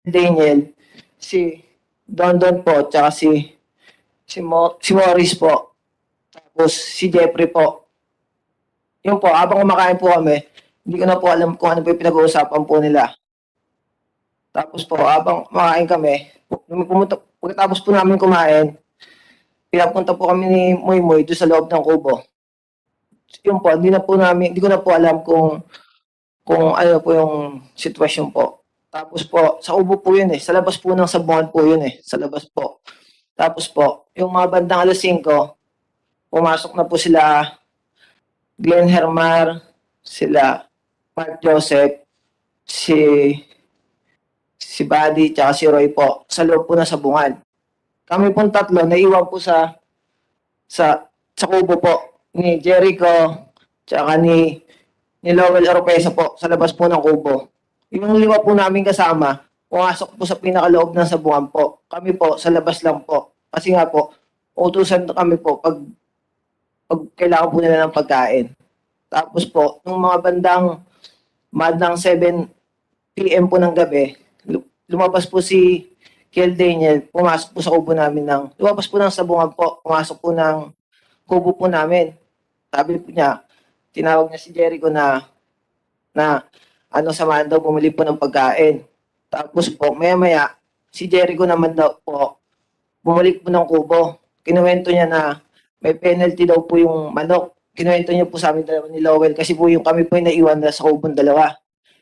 Daniel, si Dondon po, tsaka si Morris po, tapos si Jeffrey po. Yun po, habang kumakain po kami, hindi ko na po alam kung ano po yung pinag-uusapan po nila. Tapos po, habang kumakain kami, pagkatapos po namin kumain, pinapunta po kami ni Moy doon sa loob ng kubo. Yun po, hindi ko na po alam kung ano po yung sitwasyon po. Tapos po, sa kubo po yun eh, sa labas po ng sabungan po yun eh, sa labas po. Tapos po, yung mga bandang alas 5, pumasok na po sila Glenn Hermar, sila Mark Joseph, si si Buddy, tsaka si Roy po, sa loob po ng sabungan. Kami pong tatlo, naiwan po sa kubo po, ni Jericho, tsaka ni Lowell Oropesa po, sa labas po ng kubo. Yung 5 po namin kasama, pumasok po sa pinakaloob ng sabungan po. Kami po, sa labas lang po. Kasi nga po, utusan kami po pag kailangan po nila ng pagkain. Tapos po, nung mga bandang 7 PM po ng gabi, lumabas po si Kiel Daniel, pumasok po sa kubo namin lumabas po ng sabungan po, pumasok po ng kubo po namin. Sabi po niya, tinawag niya si Jericho na samahan daw bumili po ng pagkain. Tapos po, maya-maya, si Jericho naman daw po, bumalik po ng kubo. Kinuwento niya na may penalty daw po yung manok. Kinuwento niya po sa amin dalawa ni Lowell kasi po yung kami po yung naiwan na sa kubong dalawa.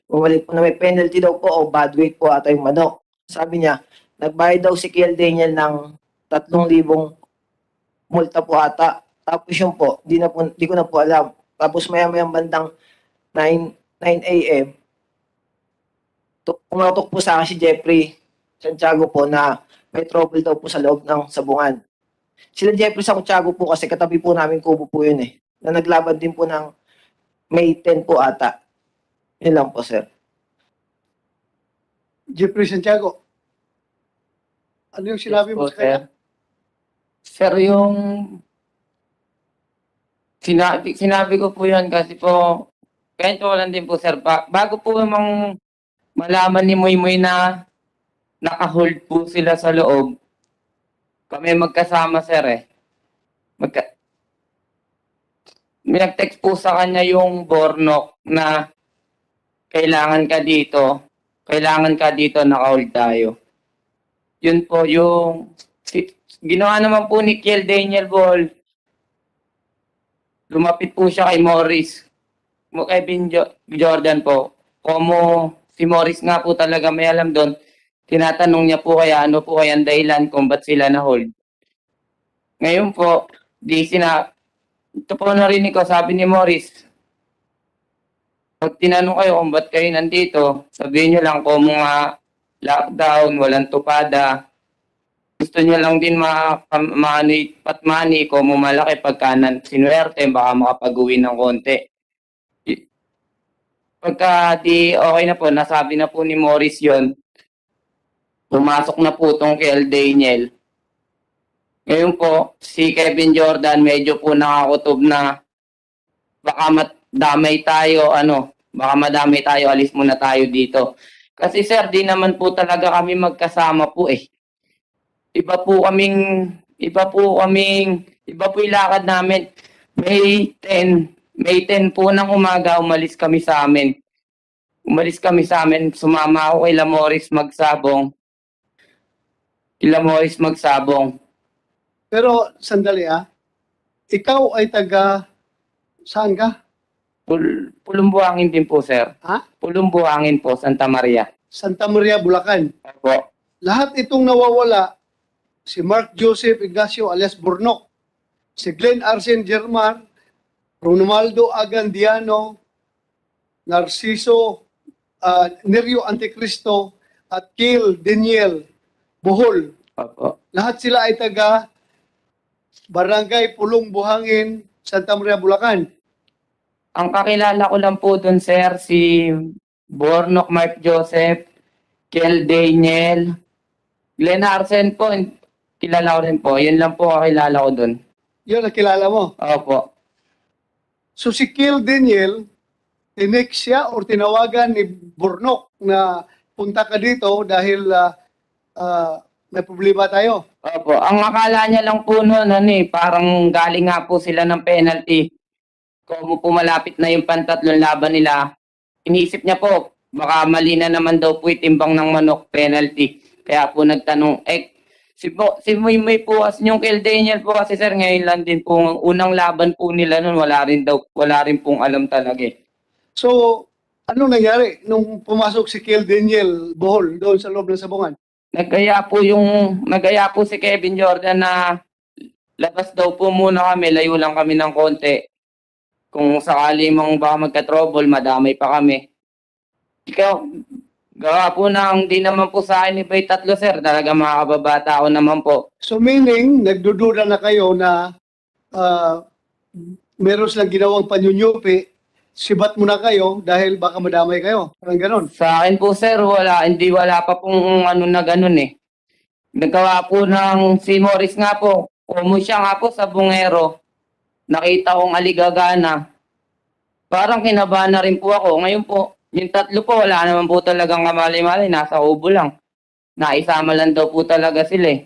Bumalik po na may penalty daw po o bad weight po ata yung manok. Sabi niya, nagbayad daw si Kiel Daniel ng 3,000 multa po ata. Tapos yun po, di ko na po alam. Tapos maya-mayang bandang 9 AM, kumatok po sa akin si Jeffrey Santiago po na may trouble daw po sa loob ng sabungan. Sila Jeffrey Santiago po kasi katabi po namin kubo po yun eh. Na naglaban din po ng May 10 po ata. Yun lang po, sir. Jeffrey Santiago, ano yung sinabi mo Yes po, sa kanya? Sir, yung sinabi ko po yun kasi po, kwento ko lang din po, sir. Bago po mang malaman ni Moy na naka-hold po sila sa loob, kami magkasama, sir eh. May nag-text po sa kanya yung Bornok na kailangan ka dito, naka-hold tayo. Yun po yung ginawa naman po ni Kiel Daniel Ball. Lumapit po siya kay Morris. Kevin Jordan po. Como si Morris nga po talaga may alam doon, tinatanong niya po kaya ano po kaya ang dahilan kung ba't sila na-hold. Ngayon po, ito po narinig ko, sabi ni Morris, pag tinanong kayo kung ba't kayo nandito, sabihin nyo lang kung mga lockdown, walang tupada. Gusto niya lang din patmani kung malaki pagkanan sinuwerte, baka makapag-uwi ng konti. Pagka di okay na po, nasabi na po ni Morris yon, pumasok na po tong Kiel Daniel. Ngayon po, si Kevin Jordan medyo po nakakutob na baka madamay tayo, alis muna tayo dito. Kasi sir, di naman po talaga kami magkasama po eh. Iba po yung lakad namin. May 10 po ng umaga, umalis kami sa amin. Sumama ako kay Morris magsabong. Pero sandali ikaw ay taga saan ka? Pulumbuhangin din po, sir. Ha? Pulumbuhangin po, Santa Maria. Santa Maria, Bulacan. Opo. Lahat itong nawawala, si Mark Joseph Ignacio alias Bornok, si Glenn Arsen Germar, Ronaldo Agandiano, Narciso Nerio Anticristo, at Kiel Daniel Bohol. Opo. Lahat sila ay taga Barangay Pulong Buhangin, Santa Maria, Bulacan. Ang kakilala ko lang po dun, sir, si Bornok Mark Joseph, Kiel Daniel, Glenn Arsen po, kilala ko rin po. Yun lang po kakilala ko dun. Yun ang kilala mo. Opo. So si Kiel Daniel, tinext siya o tinawagan ni Bornok na punta ka dito dahil may problema tayo. Opo, ang akala niya lang po noon, parang galing nga po sila ng penalty. Kung pumalapit na yung pantatlong laban nila, iniisip niya po, baka mali na naman daw po itimbang ng manok penalty. Kaya po nagtanong, si Muy po kasi yung kay Daniel po kasi sir, ngayon lang din po, unang laban po nila noon, wala rin pong alam talaga eh. So, anong nangyari nung pumasok si Kiel Daniel Bohol doon sa loob ng sabungan? Nagaya po si Kevin Jordan na labas daw po muna kami, layo lang kami ng konti. Kung sakali mong baka magka-trouble, madamay pa kami. Ikaw, gawa po nang di naman po sa akin iba tatlo sir, talaga mga kababata ako naman po. So meaning, nagdududa na kayo na meron silang ginawang panyunyupi, sibat mo na kayo dahil baka madamay kayo. Parang ganon. Sa akin po sir, wala pa pong ano na ganun eh. Nagawa po ng si Morris nga po, siya nga po sa bungero. Nakita kong aligagana. Parang kinabahan na rin po ako. Ngayon po, yung tatlo po, wala naman po talagang kamali-mali. Nasa ubo lang. Naisama lang daw po talaga sila eh.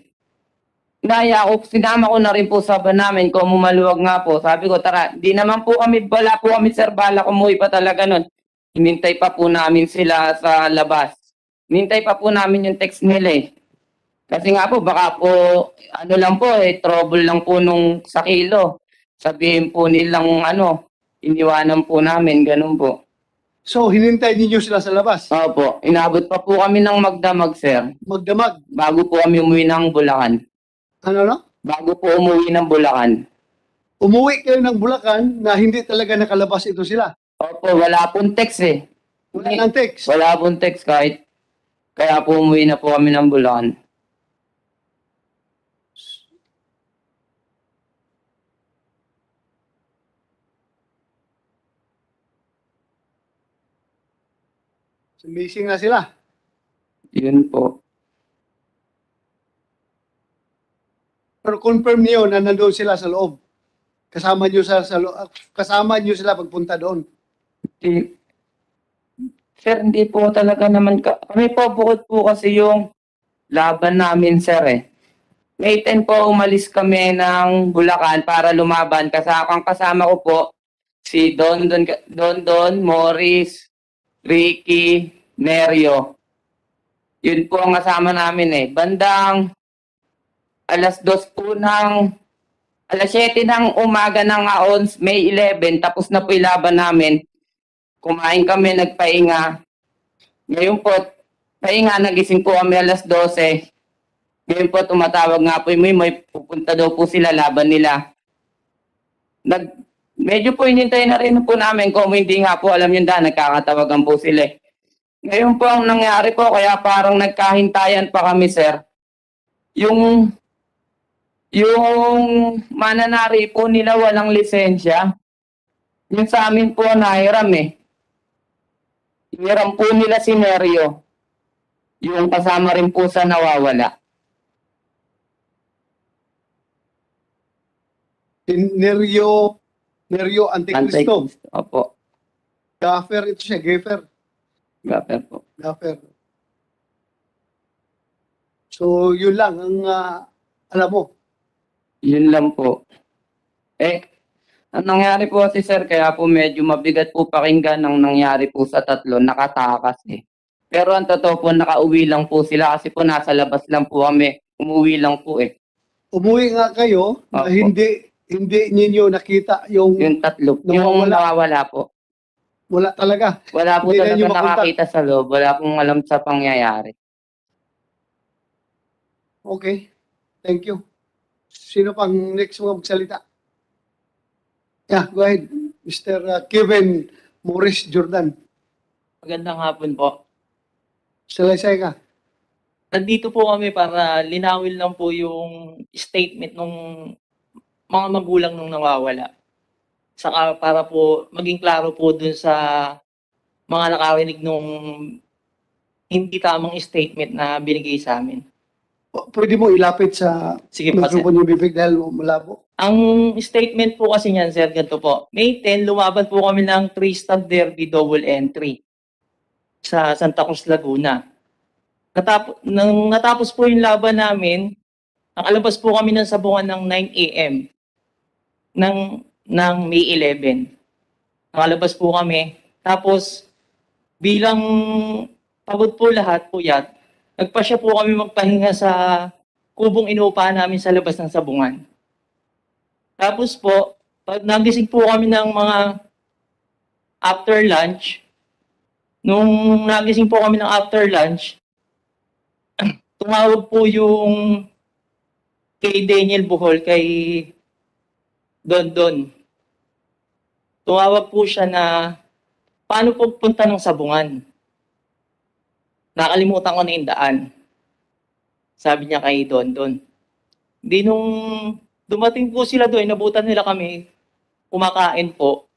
Sinama ko na rin po sa ban namin kung maluwag nga po. Sabi ko, tara, wala po kami sir, bala umuwi pa talaga nun. Hinintay pa po namin sila sa labas. Hinintay pa po namin yung text nila eh. Kasi nga po, baka po, trouble lang po nung sa kilo. Sabihin po nilang iniwanan po namin, ganun po. So, hinintay ninyo sila sa labas. Opo, inabot pa po kami ng magdamag, sir. Magdamag. Bago po kami umuwi ng Bulacan. Ano? Bago po umuwi ng Bulacan. Umuwi kayo ng Bulacan na hindi talaga nakalabas ito sila. Opo, wala pong text eh. Wala nang text. Wala pong text kahit. Kaya po umuwi na po kami ng Bulacan. So, missing na sila. Yun po. Pero confirm niyo na nandoon sila sa loob. Kasama niyo kasama niyo sila pagpunta doon. Sir, hindi po talaga naman kami po bukod po kasi yung laban namin, sir eh. May 10 po umalis kami ng Bulacan para lumaban. Kasama ko po si Don, Morris, Ricky, Nerio. Yun po ang kasama namin eh. Bandang alas 7 ng umaga ng May 11, tapos na po yung laban namin. Kumain kami, nagpahinga. Ngayon po, pahinga, nagising po kami alas 12. Ngayon po, tumatawag nga po may pupunta daw po sila, laban nila. Medyo po hinintay na rin po namin kung hindi nga po alam yun nagkakatawagan po sila. Ngayon po ang nangyari po, kaya parang nagkahintayan pa kami, sir. Yung mananari po nila walang lisensya. Yung sa amin po nahiram eh. Hiram po nila si Nerio. Yung kasama rin po sa nawawala. Nerio Anticristo. Opo. Gaffer ito siya, Gaffer. Gaffer po. Gaffer. So, yun lang ang alam mo. Yun lang po. Ang nangyari po kasi sir, kaya po medyo mabigat po pakinggan ang nangyari po sa tatlo, nakatakas eh. Pero ang totoo po, nakauwi lang po sila kasi po nasa labas lang po kami. Umuwi lang po eh. Umuwi nga kayo na Opo. hindi ninyo nakita yung Yung nawawala po. wala talaga. Wala po Hindi na talaga nyo makontak. nakakita sa loob. Wala pong alam sa pangyayari. Okay. Thank you. Sino pang next mga magsalita? Yeah, go ahead. Mr. Kevin Morris Jordan. Magandang hapon po. Salaysay ka. Nandito po kami para linawin lang po yung statement ng mga magulang nung nawawala. Saka para po maging klaro po dun sa mga nakarinig nung hindi tamang statement na binigay sa amin. Pwede mo ilapit sa Sige po, sir. mikrofon yung bibig dahil malabo. Ang statement po kasi niyan, sir, ganito po. May 10, lumaban po kami ng 3-star derby double entry sa Santa Cruz, Laguna. nang natapos po yung laban namin, nakalabas po kami ng sabungan ng 9 a.m. ng May 11. Nakalabas po kami. Tapos, bilang pagod po lahat po yan, nagpasya po kami magpahinga sa kubong inuupahan namin sa labas ng sabungan. Tapos po, pag nagising po kami ng mga after lunch, nung nagising po kami ng after lunch, tumawag po yung kay Daniel Bohol, kay Don. Tumawag po siya na paano po punta ng sabungan. Nakalimutan ko na yung daan. Sabi niya kay Don. Di nung dumating po sila doon, inabutan nila kami kumakain po.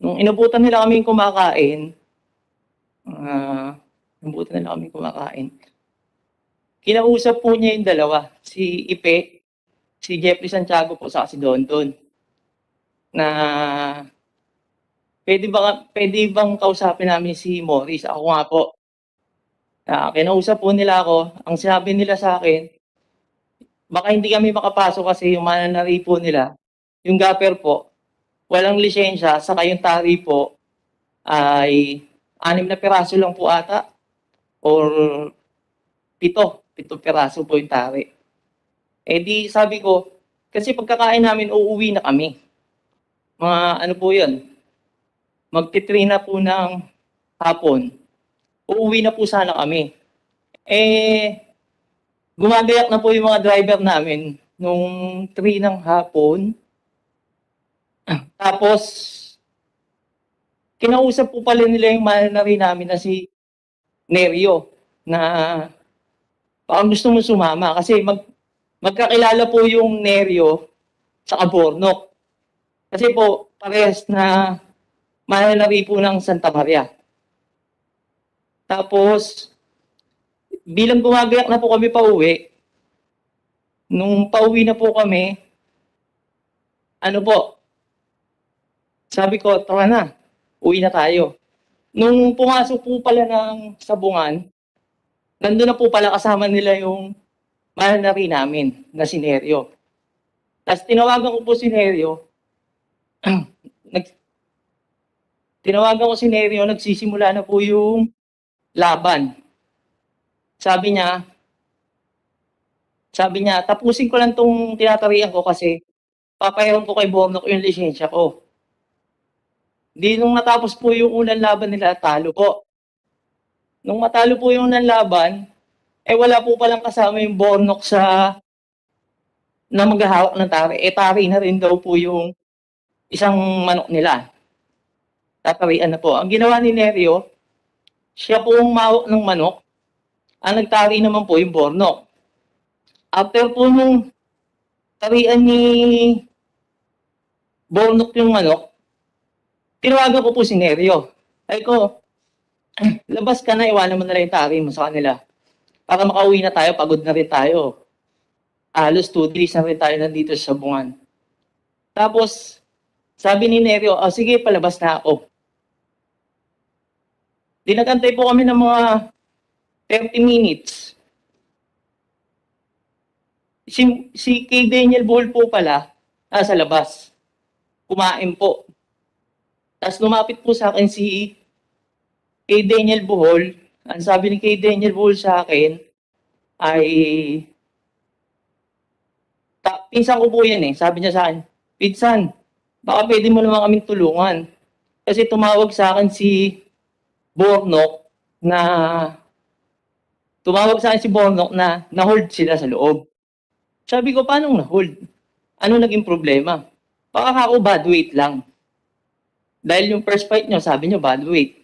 Nung inabutan nila kami kumakain, kinausap po niya yung dalawa, si Ipe, si Jeffrey Santiago po, sa si Don, na pwede bang kausapin namin si Morris? Ako nga po. Kinausap po nila ako. Ang sinabi nila sa akin, baka hindi kami makapasok kasi yung mananari po nila, yung gapper po, walang lisensya, saka yung tari po ay 6 na piraso lang po ata, or 7 piraso po yung tari. Eh di sabi ko, kasi pagkakain namin, uuwi na kami. Mga ano po yun, magti-3 na po ng hapon. Uuwi na po sana kami. Eh, gumagayak na po yung mga driver namin nung 3 ng hapon. Tapos, kinausap po pala nila yung mananari namin na si Nerio na baka gusto mo sumama kasi magkakilala po yung Nerio sa Bornok. Kasi po, parehas na mananari po ng Santa Maria. Tapos, bilang gumagayak na po kami pauwi, nung pauwi na po kami, ano po, sabi ko, tara na, uwi na tayo. Nung pumasok po pala ng sabungan, nandun na po pala kasama nila yung mananari namin na si Nerio. Tapos tinawagan ko po si Nerio, nagsisimula na po yung laban. Sabi niya, tapusin ko lang tong tinatarian ko kasi papayaran ko kay Bornok yung lisensya ko. Di nung natapos po yung unang laban nila, talo po. Nung matalo po yung unang laban, wala po palang kasama yung Bornok na maghahawak ng tari. Tari na rin daw po yung isang manok nila. Tatarian na po. Ang ginawa ni Nerio, siya po ang mawak ng manok. Ang nagtari naman po yung Bornok. After po nung tarian ni Bornok yung manok, tinawagan ko po si Nerio. Ay ko, labas ka na, iwanan mo na lang yung tari mo sa kanila. Para makauwi na tayo, pagod na rin tayo. Halos 2 days na rin tayo nandito sa sabungan. Tapos, sabi ni Nerio, sige, palabas na ako. Dinagantay po kami ng mga 30 minutes. Si kay Daniel Bohol po pala, nasa labas. Kumain po. Tapos lumapit po sa akin si kay Daniel Bohol. Ang sabi ni kay Daniel Bohol sa akin ay, pinsan ko po yan eh. Sabi niya sa akin, pinsan, baka pwede mo naman kaming tulungan. Kasi tumawag sa akin si Bornok na na-hold sila sa loob. Sabi ko, paano na-hold? Ano naging problema? Baka ako bad weight lang. Dahil yung first fight nyo, sabi nyo bad weight.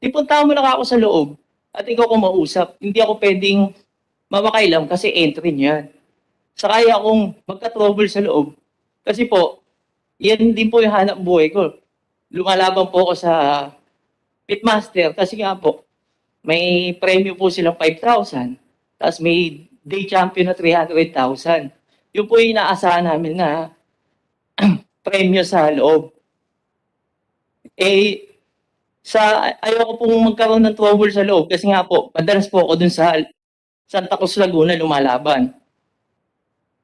Ipunta mo na ako sa loob at ikaw kumausap. Hindi ako pwedeng mamakailam kasi entry nyo yan. Sakaya akong magka-trouble sa loob. Kasi po, yan din po yung hanap buhay ko. Lumalaban po ako sa Pitmaster kasi nga po, may premyo po silang 5,000. Tapos may day champion na 300,000. Yun po yung inaasahan namin na premyo sa loob. ayoko pong magkaroon ng trouble sa loob kasi nga po, madalas po ako dun sa Santa Cruz, Laguna lumalaban.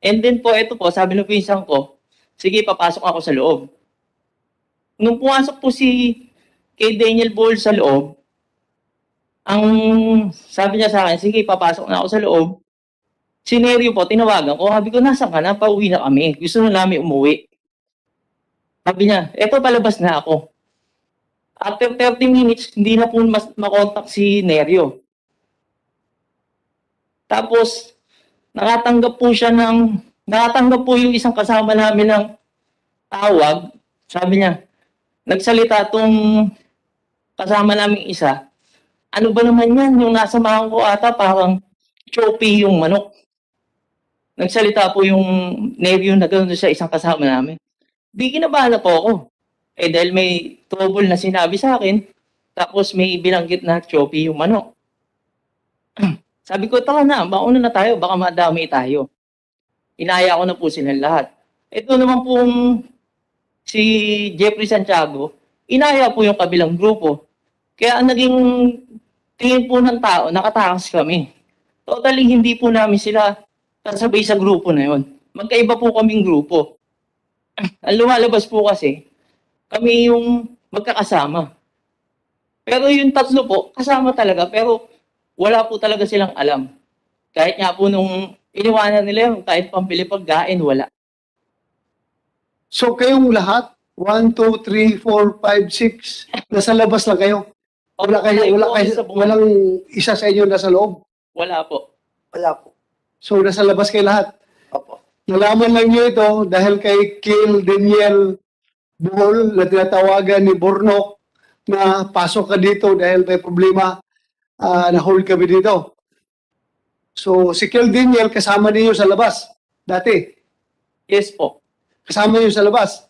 And then po, ito po, sabi ng pinsan ko, sige, papasok ako sa loob. Nung pumasok po si kay Daniel Ball sa loob, ang sabi niya sa akin, sige, papasok na ako sa loob. Si Nerio po, tinawagan ko, sabi ko, nasaan ka na? Pauwi na kami. Gusto na namin umuwi. Sabi niya, eto, palabas na ako. After 30 minutes, hindi na po makontak si Nerio. Tapos, nakatanggap po yung isang kasama namin ng tawag. Sabi niya, nagsalita tong kasama namin isa. Ano ba naman yan? Yung nasa mahang ko ata, parang choppy yung manok. Nagsalita po yung Nerio na gano'n sa isang kasama namin. Di kinabahan po ako. Dahil may trouble na sinabi sa akin, tapos may binanggit na choppy yung manok. Sabi ko, tara na, mauna na tayo, baka madami tayo. Inaya ko na po silang lahat. Ito naman pong si Jeffrey Santiago, inaya po yung kabilang grupo. Kaya ang naging tingin po ng tao, nakatakas kami. Totally, hindi po namin sila kasabay sa grupo na yon. Magkaiba po kaming grupo. Ang lumalabas po kasi, kami yung magkakasama. Pero yung tatlo po, kasama talaga, pero wala po talaga silang alam. Kahit nga po nung iniwanan nila yung kahit pambili pagkain, wala. So kayong lahat, 1, 2, 3, 4, 5, 6, nasa labas lang kayo. Walang isa sa inyo nasa loob. Wala po. Wala po. So nasa labas kayo lahat. Opo. Nalaman lang nyo ito dahil kay Kill Daniel Buhol na tinatawagan ni Bornok na pasok ka dito dahil may problema, na-hold kami dito. So si Kill Daniel kasama ninyo sa labas dati. Yes po. Kasama niyo sa labas.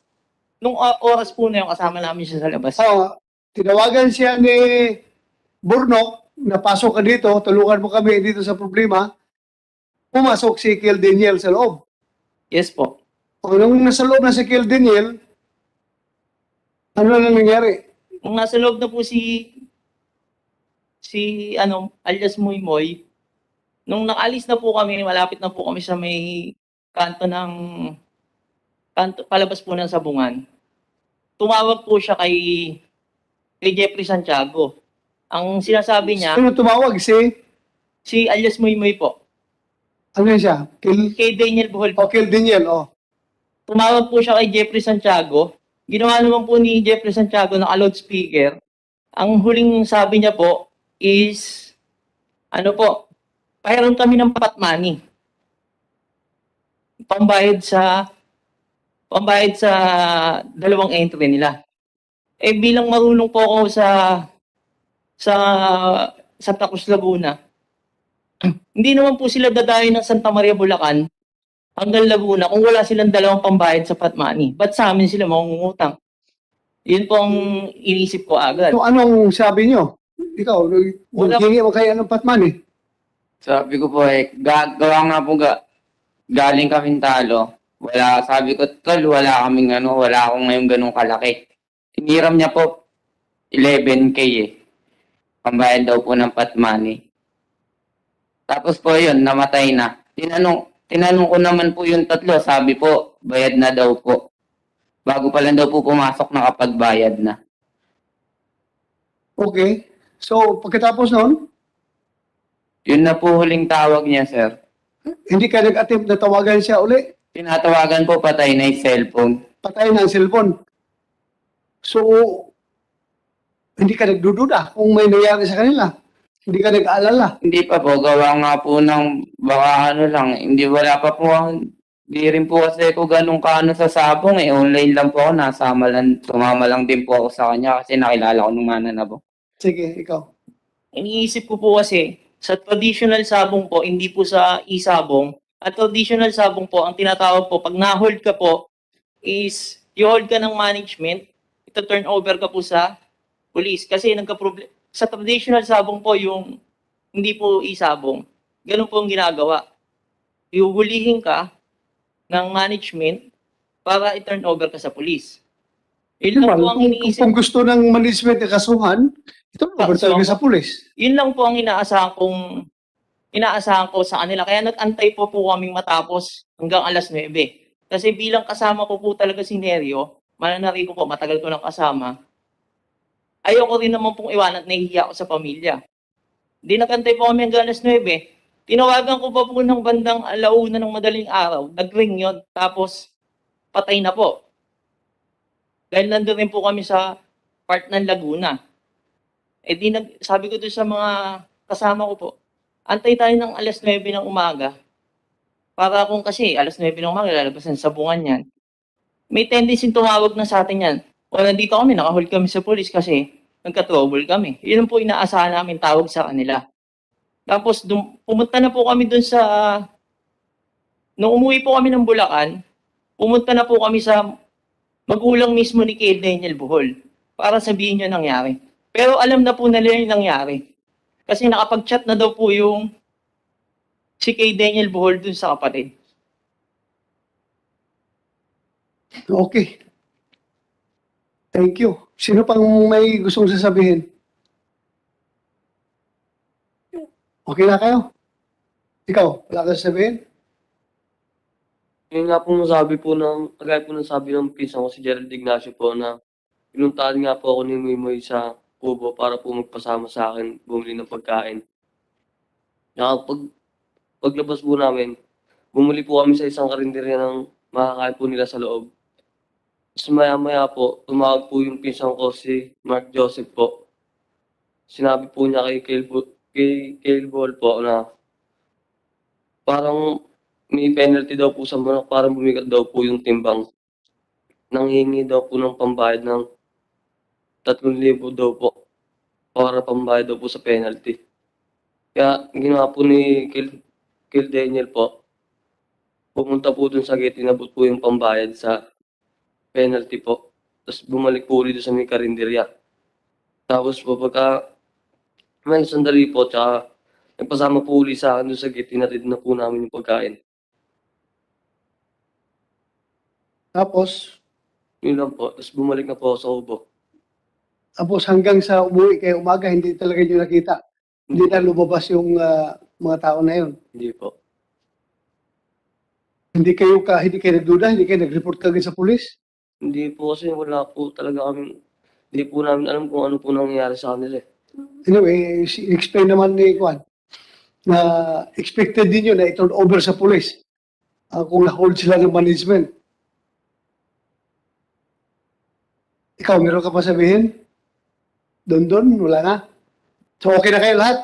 Nung oras po na yung kasama namin siya sa labas. So, tinawagan siya ni Bornok na pasok ka dito, tulungan mo kami dito sa problema. Pumasok si Kill Daniel sa loob. Yes po. O nung nasa loob na si Kill Daniel, ano na nangyari? Nung nasa loob na po alias Moy Moy, nung nakaalis na po kami, malapit na po kami sa may palabas po ng Sabungan. Tumawag po siya kay Jeffrey Santiago. Ang sinasabi niya, Sino tumawag? si alias Moy Moy po. Ano yun siya? Kay Daniel Bohol po. Kill Daniel, Tumawag po siya kay Jeffrey Santiago. Ginawa naman po ni Jeffrey Santiago na loudspeaker. Ang huling sabi niya po is, pahiram kami ng pot money. Pambayad sa dalawang entry nila. Bilang marunong po ako sa Santa Cruz, Laguna, hindi naman po sila dadayo ng Santa Maria, Bulacan hanggang Laguna kung wala silang dalawang pambayad sa pot money. Ba't sa amin sila mangungutang? Yun po ang inisip ko agad. So anong sabi niyo? Ikaw, hingi mo kayo ng pot money. Sabi ko po gawa nga po galing kaming talo. Sabi ko, tol, wala akong ngayong ganung kalaki. Hiniram niya po 11K Pambayad daw po ng pot money. Tapos po yun, namatay na. Tinanong ko naman po yung tatlo, sabi po, bayad na daw po. Bago pa lang daw po pumasok, nakapagbayad na. Okay. So, pagkatapos noon, Yun na po huling tawag niya, sir. hindi ka nag-attempt na tawagan siya uli. Tinatawagan po, patay na yung cellphone. Patay na ang cellphone. So, hindi ka nagdududa kung may nangyari sa kanila. Hindi ka nag-aalala. Hindi pa po, gawa nga po ng baka hindi rin po kasi ako ganun kaano sa sabong online lang po ako, tumama lang din po ako sa kanya kasi nakilala ko nung mananabo. Sige, ikaw. Iniisip ko po kasi, sa traditional sabong po, hindi po sa e-sabong. At traditional sabong po, ang tinatawag po, pag na-hold ka po, is i-hold ka ng management, ito turn over ka po sa police. Kasi sa traditional sabong po, yung hindi po e-sabong, ganun po ang ginagawa. Ihuhulihin ka ng management para i-turn over ka sa police. Yun lang po ang Kung iniisip. gusto ng management na kasuhan, ito over talaga sa pulis. Yun lang po ang inaasahan ko sa kanila. Kaya nag-antay po kaming matapos hanggang alas 9. Kasi bilang kasama ko po talaga si Nerio, mananari ko po, matagal ko nang kasama, ayoko rin naman pong iwanan at nahihiya ako sa pamilya. Di nag-antay po kami hanggang alas 9. Tinawagan ko pa po ng bandang 1:00 ng madaling araw. Nag-ring yun. Tapos, patay na po. Dahil nandun rin po kami sa part ng Laguna. Sabi ko doon sa mga kasama ko po, antay tayo ng alas 9 ng umaga. Para kung kasi alas 9 ng umaga, lalabas ng sabungan yan. May tendency tumawag na sa atin yan. O nandito kami, nakahold kami sa police kasi nagka-trouble kami. Yun po inaasahan namin tawag sa kanila. Tapos pumunta na po kami doon sa, nung umuwi po kami ng Bulacan, pumunta na po kami sa magulang mismo ni Kay Daniel Bohol para sabihin yung nangyari. Pero alam na po nila yung nangyari. Kasi nakapag-chat na daw po yung si Kay Daniel Bohol dun sa kapatid. Okay. Thank you. Sino pang may gustong sasabihin? Okay na kayo? Ikaw, wala ka sasabihin? Yun nga po nasabi po kagaya po nasabi ng pinsan ko si Gerald Ignacio po na pinuntahan nga po ako ni Mimoy sa kubo para po magpasama sa akin bumili ng pagkain. Paglabas po namin, bumili po kami sa isang karinderya ng makakain po nila sa loob. Tapos maya-maya po, tumawag po yung pinsan ko si Mark Joseph po. Sinabi po niya kay Cale Ball po na parang may penalty daw po sa manok, parang bumigat daw po yung timbang. Nanghingi daw po ng pambayad ng 3,000 daw po para pambayad daw po sa penalty. Kaya ginawa po ni Kil Daniel po, pumunta po dun sa gate, inabot po yung pambayad sa penalty po. Tapos bumalik po ulit sa may karinderya. Tapos po pagka may sandali po, tsaka nagpasama po ulit sa akin dun sa gate, tinatid na po namin yung pagkain. Tapos, Yun lang po. Tapos bumalik na po ako sa kubo. tapos hanggang sa umuwi kayo umaga, hindi talaga nyo nakita. Hindi na lumabas yung mga tao na yun. Hindi po. Hindi kayo nagduda, hindi kayo nag-report kagad sa pulis. Hindi po kasi wala po talaga kami, hindi po namin alam kung ano po nangyayari sa kanila eh. Anyway, explain naman ni Juan na expected din yun na i-turn over sa pulis kung na-hold sila ng management. Ikaw, meron ka pa sabihin? Doon, wala na. So, okay na kayo lahat?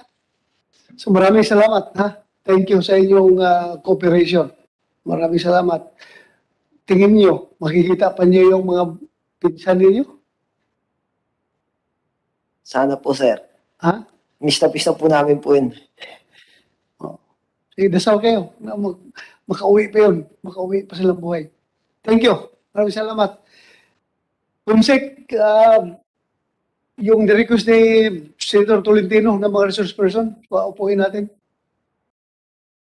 So, maraming salamat. Ha? Thank you sa inyong cooperation. Maraming salamat. Tingin niyo, makikita pa niyo yung mga pinsan ninyo? Sana po, sir. Ha? Miss na po namin po yun. Sige, dasal kayo. Na makauwi pa yun. Makauwi pa silang buhay. Thank you. Maraming salamat. Kumsek, yung request ni Senator Tolentino ng mga resource person, paupuin natin.